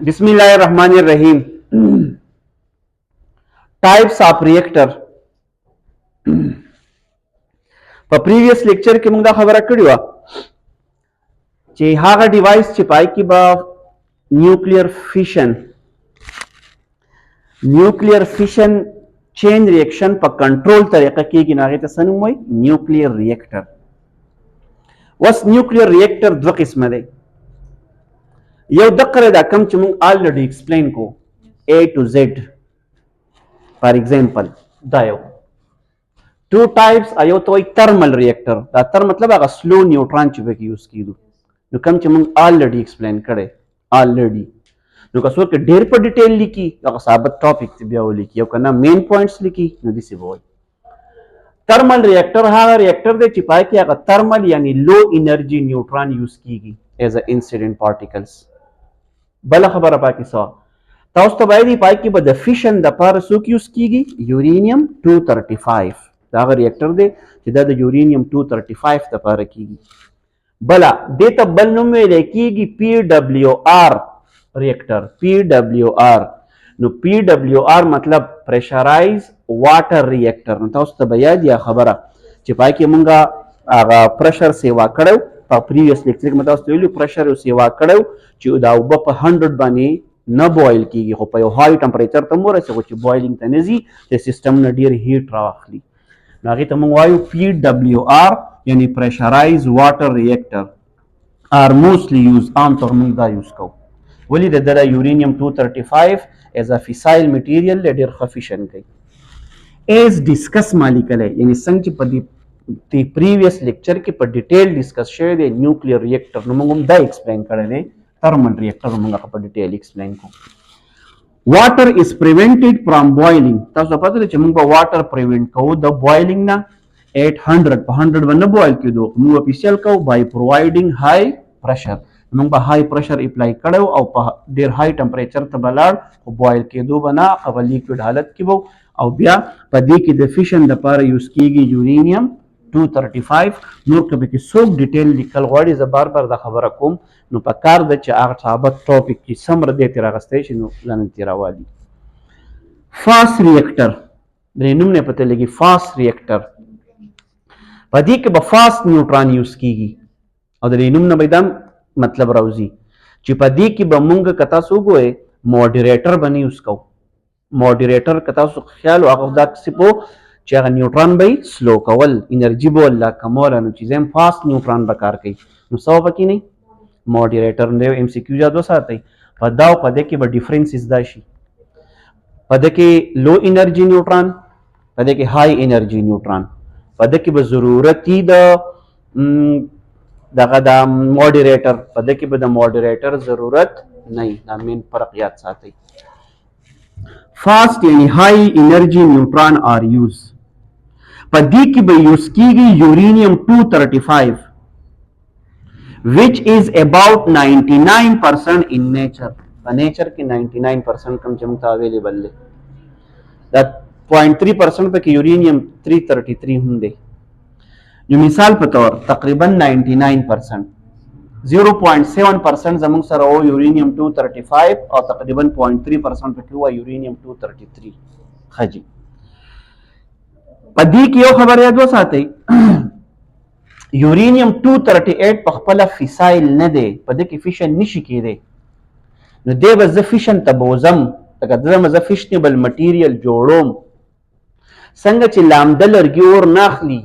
बिस्मिल्लाहिर्रहमानिर्रहीम। Types of reactor په پریویس لیکچر کې موږ دا خبره کړې و چې هغه ډیوایس چې پای کې به نیوکلیر فیشن چین ریاکشن په کنټرول طریقه کېږي، نو هغې ته څه نوم وایي؟ نیوکلیر ریاکټر. اوس نیوکلیر ریاکټر دوه قسمه دی. یو دقه دا کم چې موږ آلریډي ایکسپلین کو A to Z. فار ایگزامپل دا یو ټو ټایپس ایو ته وایي ترمل ریاکټر. دا تر مطلب هغه سلو نیوټران چې پکې یوز کیدو، نو کم چې موږ آلریډي ایکسپلین کړی آلریډي. نو که څوک ډېر په ډیټیل لیکي هغه ثابت ټاپک ته بیا ولیکي، او که نه مین پوینټس لیکي نو داسې به وایي. ترمل ریاکټر هغه ریاکټر دی چې پای کې هغه ترمل یعنی لو انرژي نیوټران یوز کیږي ایز ا انسیډنٹ پارټیکلز. بله خبره پکې څه تاسو ته باید پای کې به د فیشن د پاره څوک یوز کیږي؟ یورینیم 235. دا هغه ریاکټر دی چې دا د یورینیم 235 د پاره کیږي. بله دې ته بل نوم ویلی کیږي PWR ریاکټر. PWR نو PWR مطلب pressurized water reactor. نو تاسو ته به یاد یا خبره چې پای کې مونږ هغه پرشر سیوا کړو په پریویس لیکچر کې. تاسو ته ویلو پرشر سیوا کړو چې دا اوبه په 100 باندې نه بوایل کیږي، خو په یو های ټمپریچر ته مو ورسېږو چې بوایلینګ ته نه ځي، چې سیسټم نه ډېر هیټ راواخلي. نو هغې ته مونږ وایو PWR یعنی pressurized water reactor are mostly used. عام طور مونږ دا یوز کوو. ولې د ده یورینیم 235 ایز ا فیسایل میټیریل دی، ډېر ښه فیشن کوي. ایز ډسکس ما لیکلی، یعنی څنګه چې په دې پریویس لیکچر کې په ډیټیل ډسکس شوی دی نیوکلیر ریاکټر، نو موږ هم دا ایکسپلین کړی دی. ترمل ریاکټر موږ په ډیټیل ایکسپلین کوو. واټر از پریونټډ فرام بوایلینګ. تاسو ته پته ده چې موږ به واټر پریونټ کوو د بوایلینګ نه. 800 په 100 به نه بوایل کېدو، موږ اپیسیل کوو بای پرووایډینګ های پرشر. موږ به های پرشر اپلای کړو او په ډېر های ټمپریچر ته به لاړ، خو بوایل کېدو به نه، هغه لیکوډ حالت کې به او بیا په دې کې د فیشن دپاره یوز کېږي یورینیم 235. نور که پکې څوک ډیټیل لیکل غواړي زه بار بار دا خبره کوم، نو په کار ده چې هغه ثابت ټاپک چې سم ردی ترې راغستی شي نو ځان ترې راوالي. فاست ریاکټر د نوم نه پته لګي. فاست ریاکټر په دې کې به فاست نیوټران یوز کیږي، او د نوم نه به دا مطلب راوځي چې په دې کې به مونږ که تاسو وګورئ موډریټر به نه یوز کوو. موډریټر که تاسو خیال هغه داسې پو چې هغه نیوټران به یې سلو کول، انرژي به ورله کموله، نو چې زم فاست نیوټران به کار کوي. نو څه به پکې نه موډریټر نه یو MCQ یاد وساتئ. په دا او په دې کې به ډیفرنسز دا شي، په دې کې لو انرژي نیوټران، په دې کې های انرژي نیوټران. په دې کې به ضرورت وي د دغه د موډریټر، په دې کې به د موډریټر ضرورت نه وي. دا مین فرق یاد ساتئ. فاست یعنی های انرژي نیوټران آر یوز. په دې کې به یوز کیږي یورینیم 235 which is about 99% in nature. په نیچر کې 99% کم چې موږ ته اویلیبل دی. دا 0.3% پکې یورینیم 333 هم دی. نو مثال په طور تقریبا 99%، 0.7% زموږ سره و یورینیم 235 او تقریبا 0.3% پکې و یورینیم 233. خجی په دې کې یو خبر یاد وساتئ، یورینیم 238 په خپل فیسایل نه دی، په دې کې فیشن نشي کېدی. نو دی به زه فیشن ته بوزم، لکه زه فیشنیبل مټیریل جوړوم. څنګه چې لامده لرګي اور نه اخلي،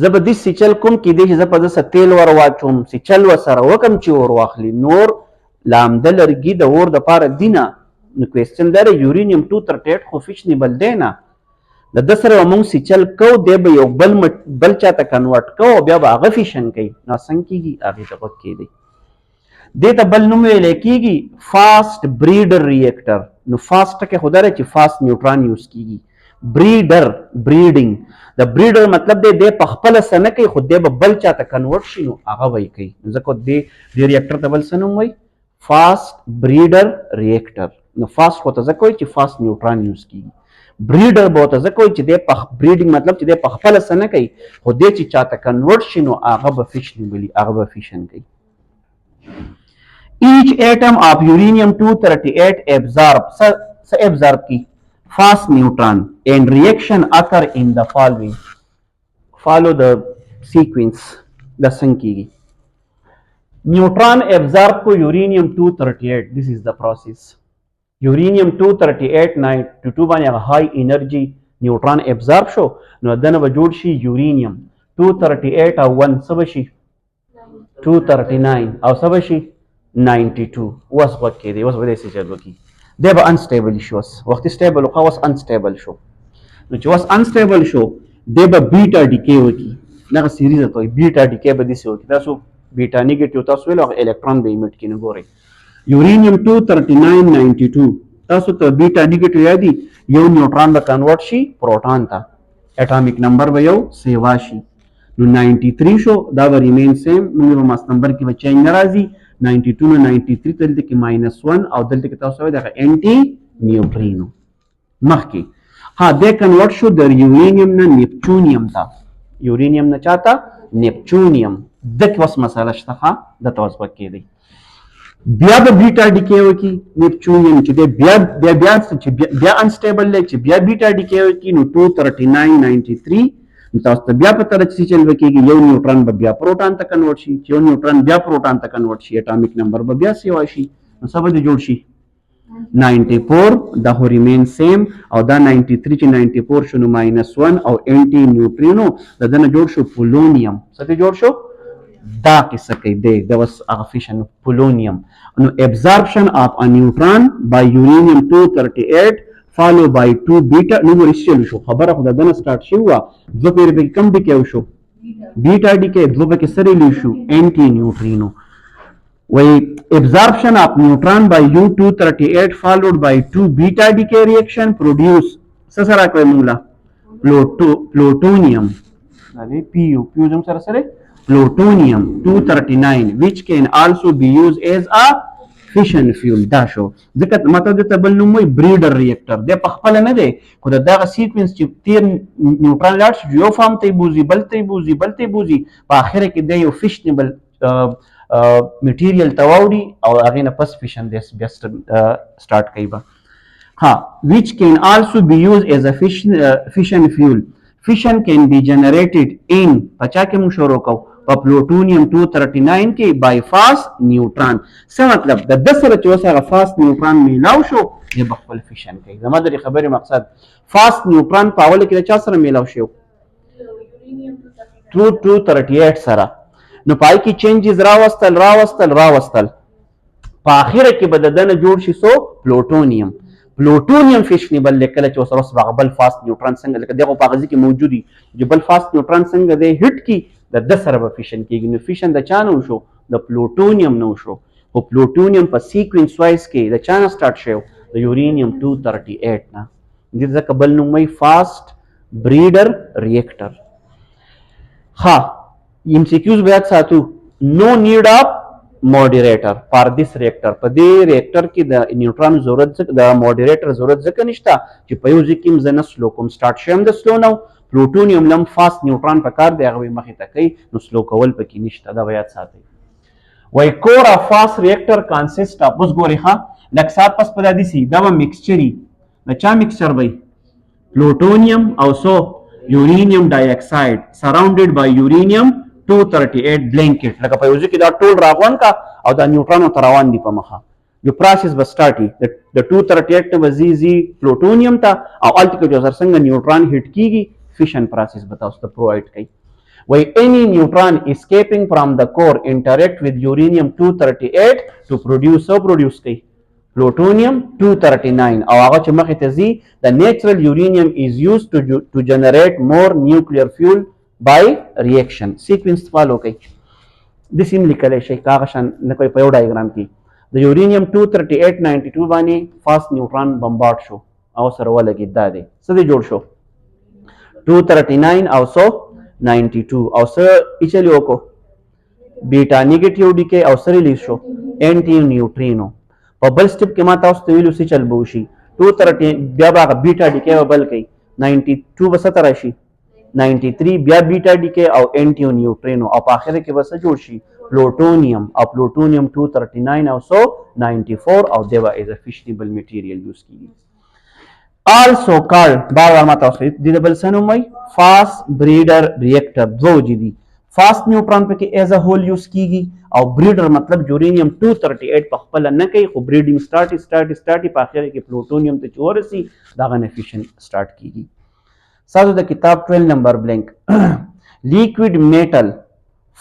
زه به دې سیچل کوم کېدی چې زه په ده سره تیل ور واچوم، سیچل ورسره وکړم چې اور واخلي. نور لامده لرګي د اور دپاره دي نه. نو کوېسچن دا دی یورینیم 238 خو فیشنیبل دی نه، د ده سره به مونږ سیچل کوو، دی به یو بل چا ته کنورټ کوو، بیا به هغه فیشن کوي. نو څنګه کېږي؟ هغې ته غوږ کېدی. دې ته بل نوم ویلی کېږي فاست بریډر ریاکټر. نو فاست ټکی خو دا دی چې فاست نیوټران یوز کېږي. بریډر بریډینګ، د بریډر مطلب دی دی په خپله څه نه کوي، خو دی به بل چا ته کنورټ شي نو هغه به یې کوي. نو ځکه دې ریاکټر ته بل څه نوم وایي؟ فاست بریډر ریاکټر. نو فاست خو ته ځکه وایي چې فاست نیوټران یوز کېږي. بریډر به ورته ځکه وایي چې دی بریډینګ مطلب چې دی په خپله څه نه کوي، خو دی چې چاته کنورټ شي نو هغه به فیشنیبلي، هغه به فیشن کوي. each atom of uranium 238 absorb की fast neutron and reaction occur in the following. Follow the sequence. The संख्येगी neutron absorb को uranium 238. This is the process. uranium 238 92 باندې high energy neutron absorb شو نو دنه به جوړ شي uranium 238 او 1 څه بشي 239 او څه بشي 92 اوس وکړي دی اوس به دې څه چل وکړي دی به unstable شو وخت stable خو اوس unstable شو نو چې اوس unstable شو دی به بیټا ډیکې وکړي دغه سیریز ته وایي بیټا ډیکې به داسې وکړي تاسو بیټا نیګیټیو تاسو ویل الکترون به ایمیټ کړي نو ګورئ uranium 239 92 تاسو ته بیټا نیګیټیو یادي یو نیوټران به کنورټ شي پروټون ته اټامیک نمبر به یو سیوا شي نو 93 شو دا به ریمین سیم موږ به ماس نمبر کې به چینج نه راځي 92 نو 93 دلته کې -1 او دلته کې تاسو وایي دغه انټي نیوټرینو مخکې ها د کنورټ شو د یورانیم نه نیپچونیم ته یورانیم نه چاته نیپچونیم دغه وس مساله شته د توس پکې دی بیا به بیټا ډیکې وکي نیپچونیم چې بیا انسټیبل دی چې بیا بیټا ډیکې وکي نو 239 93 تاسو ته بیا په تر چې چل وکیږي یو نیوټرون به بیا پروټون ته کنورټ شي یو نیوټرون بیا پروټون ته کنورټ شي اټامیک نمبر به بیا سیوا شي نو څه به جوړ شي 94 دا هو ریمین سیم او دا 93 چې 94 شنو -1 او انټي نیوټرینو د دنه جوړ شو پولونیم څه جوړ شو دا قصه کوي دی was هغه fission polonium نو absorption of a neutron by uranium 238 followed by 2 beta نو ورسېل شو خبره خو دنه سٹارټ شو دو پیر به کم ډیکې شو بیټا ډیکې دو به کې سره لی شو انټي نیوټرینو وی absorption of neutron by U238 followed by 2 beta decay reaction produce څه سره کوي موږ plutonium دا دی PU زم سره سره plutonium 239 which can also be used as a fission fuel دا شو ځکه مطلب د تبل نوم وي بریډر ریاکټر د پخپل نه دی خو دغه سیکوینس چې تیر نیوټرون لاټ یو فارم ته بوزي بل ته بوزي په اخر کې د یو فیشنبل میټیریل تواوډي او هغه نه پس فیشن د بیسټ سٹارټ کوي با ها which can also be used as a fission fuel fission can be generated in پچا کې مو شروع کو په پلوټونیم 239 کې بای فاست نیوټران څه مطلب د 10 سره چې اوسه فاست نیوټران میلاو شو د خپل فیشن کوي زما د خبرې مقصد فاست نیوټران په اول کې چا سره میلاو شو یورانیم 238 سره نو پای کې چینجز راوستل په اخر کې به د دنه جوړ شي سو پلوټونیم فیشنبل لیکل چې اوس بل فاست نیوټران څنګه لکه دغه په غزي کې موجودي چې بل فاست نیوټران څنګه دی هټ کی د 10 سره به فیشن کېږي نو فیشن د چا نه شو د پلوټونیم نه شو او پلوټونیم په سیکوینس وایز کې د چا نه سٹارټ شو د یورانیم 238 نه د ځکه بل نوم وی فاست بریډر ریاکټر ها ام سی کیوز بیا ساتو نو نیډ اف مودریټر فار دیس ریاکټر په دې ریاکټر کې د نیوټرون ضرورت د مودریټر ضرورت ځکه نشته چې په یو ځکه م زنه سلو کوم سٹارټ شم د سلو نو پلوټونیم لم فاست نیوټرون په کار دی هغه مخې ته کوي نو سلو کول پکې نشته دا بیا ساتي وای کور اف فاست ریاکټر کنسیسټ اف اوس ګوري ها لکه سات پس په دې سي دا مکسچري د چا مکسچر وای پلوټونیم او سو یورانیم ډای اکساید سراوندډ بای یورانیم 238 بلانکټ لکه په یو ځکه دا ټول راغون کا او دا نیوټرون تر روان دي په مخه جو پروسس به سٹارټي د 238 نه وزيزي پلوټونیم ته او الټیکو جو څنګه نیوټرون هټ کیږي fission process بتاؤ تو provide کی why any neutron escaping from the core interact with uranium 238 to produce کی plutonium 239 او هغه چې مخې ته زی the natural uranium is used to generate more nuclear fuel by reaction sequence follow کی د سیم لیکل شي کاغه شان نه کوئی په یو ډایګرام کې د uranium 238 92 باندې فاست نیوټرون بمبارډ شو او سره ولګید دا دی څه دی جوړ شو 239 او سو 92 او سر اچلیو کو بیٹا نیگیټیو ډیکې او سر ریلیز شو انټي نیوټرینو په بل سټپ کې ما تاسو ته ویلو سی چل بو شي 230 بیا با بیٹا ډیکې بل کوي 92 بس تر شي 93 بیا بیٹا ډیکې او انټي نیوټرینو او په اخر کې بس جوړ شي plutonium او plutonium 239 او so 94 او دیوا is a fissionable material use کیږي. also called بار ما تاسو دې بل څه نوم وایي fast breeder reactor دوه دي فاست نیوټران پکې ایز ا هول یوز کیږي او بریډر مطلب یورینیم 238 په خپل نه کوي خو بریډینګ سٹارټي په اخر کې پلوټونیم ته چورسي دا غنه فیشن سٹارټ کیږي. ساتو د کتاب 12 نمبر بلینک لیکوډ میټل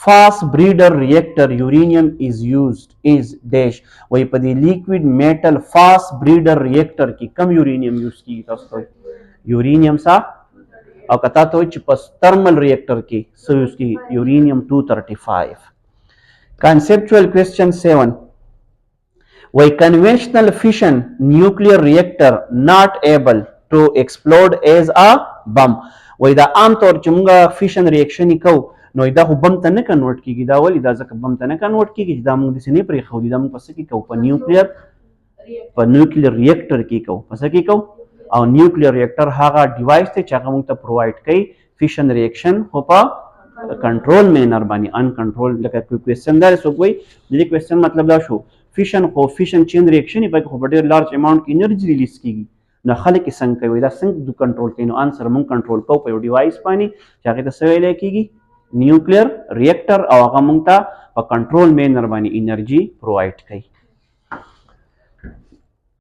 fast breeder reactor uranium is used is dash وای په دې لیکوډ میټل fast breeder reactor کې کم یورینیم یوز کیږي تاسو یورینیم سا او کتا ته چې په thermal reactor کې څه یوز کیږي یورینیم 235. conceptual question 7 why conventional fission nuclear reactor not able to explode as a bomb وای دا عام طور چې موږ فیشن ریاکشن کو نو دا خو بم ته نه کنورټ کیږي دا ولې دا ځکه بم ته نه کنورټ کیږي دا موږ د سینې پرې خو دا موږ پس کې کو په نیوکلیر ریاکټر کې کو پس کې کو او نیوکلیر ریاکټر هغه ډیوایس ته چې هغه موږ ته پرووایډ کوي فیشن ریاکشن خو په کنټرول مینر باندې ان کنټرول لکه کوئی کوېسچن دار سو کوئی دې کوېسچن مطلب دا شو فیشن خو فیشن چین ریاکشن په خو ډېر لارج اماونت کې انرژي ریلیز کیږي نو خلک څنګه کوي دا څنګه د کنټرول کوي نو انسر موږ کنټرول کوو په یو ډیوایس باندې چې هغه ته څه ویل کیږي نیوکلیر ریاکټر او هغه موږ ته په کنټرول مینر باندې انرژي پرووایډ کوي.